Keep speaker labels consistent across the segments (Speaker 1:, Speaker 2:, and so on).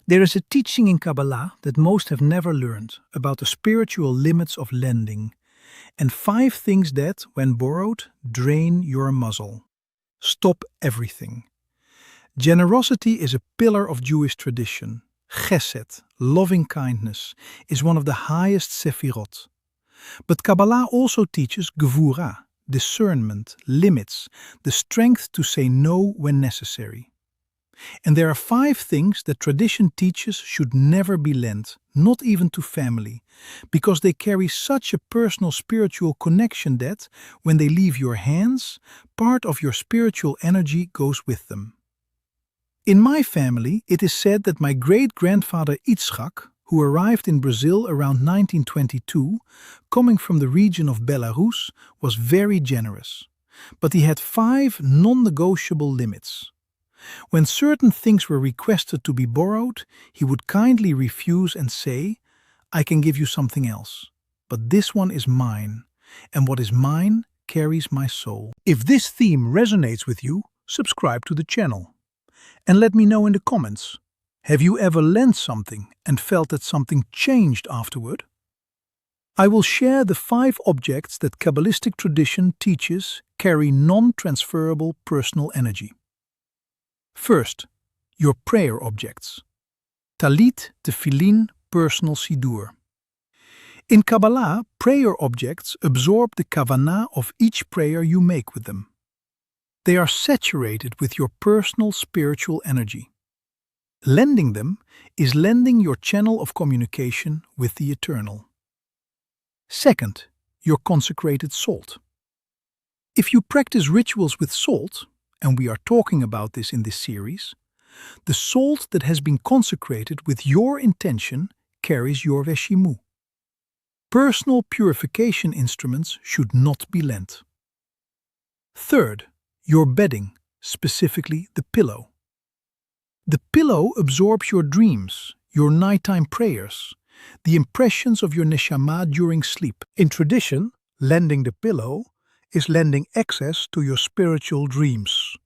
Speaker 1: There is a teaching in Kabbalah that most have never learned about the spiritual limits of lending and 5 things that, when borrowed, drain your muzzle. Stop everything. Generosity is a pillar of Jewish tradition. Chesed, loving kindness, is one of the highest sefirot. But Kabbalah also teaches gevurah, discernment, limits, the strength to say no when necessary. And there are 5 things that tradition teaches should never be lent, not even to family, because they carry such a personal spiritual connection that, when they leave your hands, part of your spiritual energy goes with them. In my family, it is said that my great-grandfather Yitzchak, who arrived in Brazil around 1922, coming from the region of Belarus, was very generous. But he had 5 non-negotiable limits. When certain things were requested to be borrowed, he would kindly refuse and say, "I can give you something else, but this one is mine, and what is mine carries my soul." If this theme resonates with you, subscribe to the channel. And let me know in the comments, have you ever lent something and felt that something changed afterward? I will share the 5 objects that Kabbalistic tradition teaches carry non-transferable personal energy. First, your prayer objects. Talit, tefillin, personal siddur. In Kabbalah, prayer objects absorb the kavanah of each prayer you make with them. They are saturated with your personal spiritual energy. Lending them is lending your channel of communication with the Eternal. Second, your consecrated salt. If you practice rituals with salt, and we are talking about this in this series, the salt that has been consecrated with your intention carries your veshimu. Personal purification instruments should not be lent. Third, your bedding, specifically the pillow. The pillow absorbs your dreams, your nighttime prayers, the impressions of your neshama during sleep. In tradition, lending the pillow is lending access to your spiritual dreams.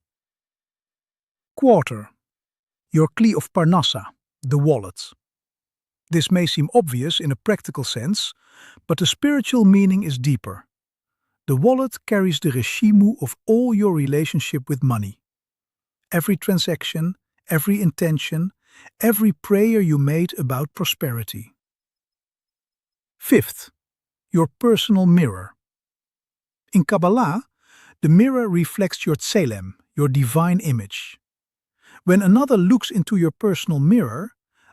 Speaker 1: Quarter, your kli of parnassa, the wallet. This may seem obvious in a practical sense, but the spiritual meaning is deeper. The wallet carries the reshimu of all your relationship with money. Every transaction, every intention, every prayer you made about prosperity. Fifth, your personal mirror. In Kabbalah, the mirror reflects your tselem, your divine image. When another looks into your personal mirror,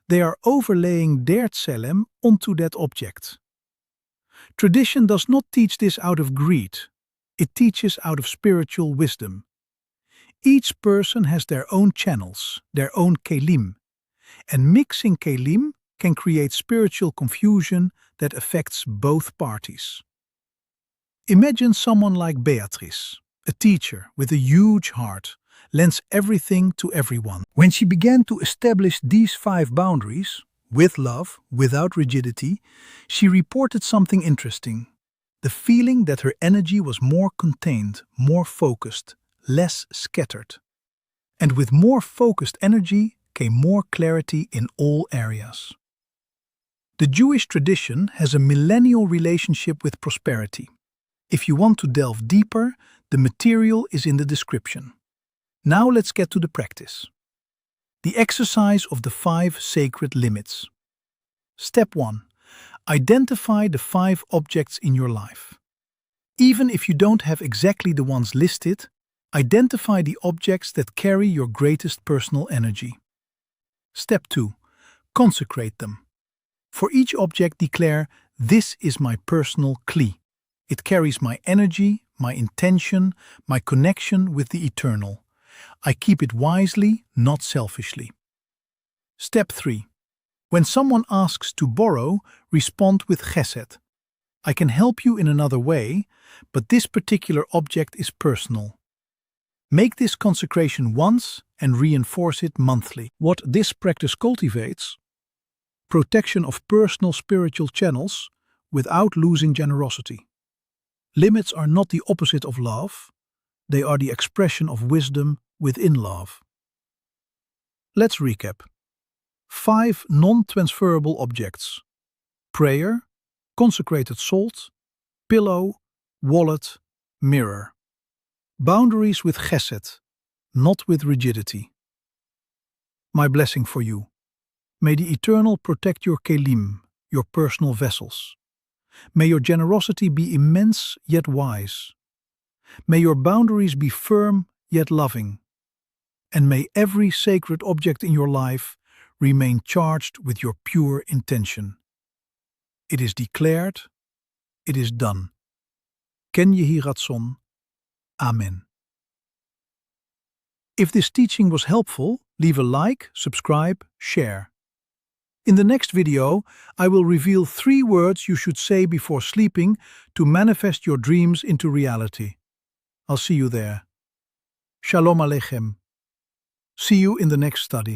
Speaker 1: they are overlaying their tselem onto that object. Tradition does not teach this out of greed. It teaches out of spiritual wisdom. Each person has their own channels, their own kelim, and mixing kelim can create spiritual confusion that affects both parties. Imagine someone like Beatrice, a teacher with a huge heart, lends everything to everyone. When she began to establish these 5 boundaries, with love, without rigidity, she reported something interesting. The feeling that her energy was more contained, more focused, less scattered. And with more focused energy came more clarity in all areas. The Jewish tradition has a millennial relationship with prosperity. If you want to delve deeper, the material is in the description. Now let's get to the practice. The exercise of the 5 sacred limits. Step 1. Identify the 5 objects in your life. Even if you don't have exactly the ones listed, identify the objects that carry your greatest personal energy. Step 2. Consecrate them. For each object declare, "This is my personal kli. It carries my energy, my intention, my connection with the Eternal. I keep it wisely, not selfishly." Step 3. When someone asks to borrow, respond with chesed. "I can help you in another way, but this particular object is personal." Make this consecration once and reinforce it monthly. What this practice cultivates: protection of personal spiritual channels without losing generosity. Limits are not the opposite of love, they are the expression of wisdom within love. Let's recap. 5 non-transferable objects: prayer, consecrated salt, pillow, wallet, mirror. Boundaries with chesed, not with rigidity. My blessing for you. May the Eternal protect your kelim, your personal vessels. May your generosity be immense yet wise. May your boundaries be firm yet loving. And may every sacred object in your life remain charged with your pure intention. It is declared, it is done. Ken Yehi Ratzon. Amen. If this teaching was helpful, leave a like, subscribe, share. In the next video, I will reveal 3 words you should say before sleeping to manifest your dreams into reality. I'll see you there. Shalom Aleichem. See you in the next study.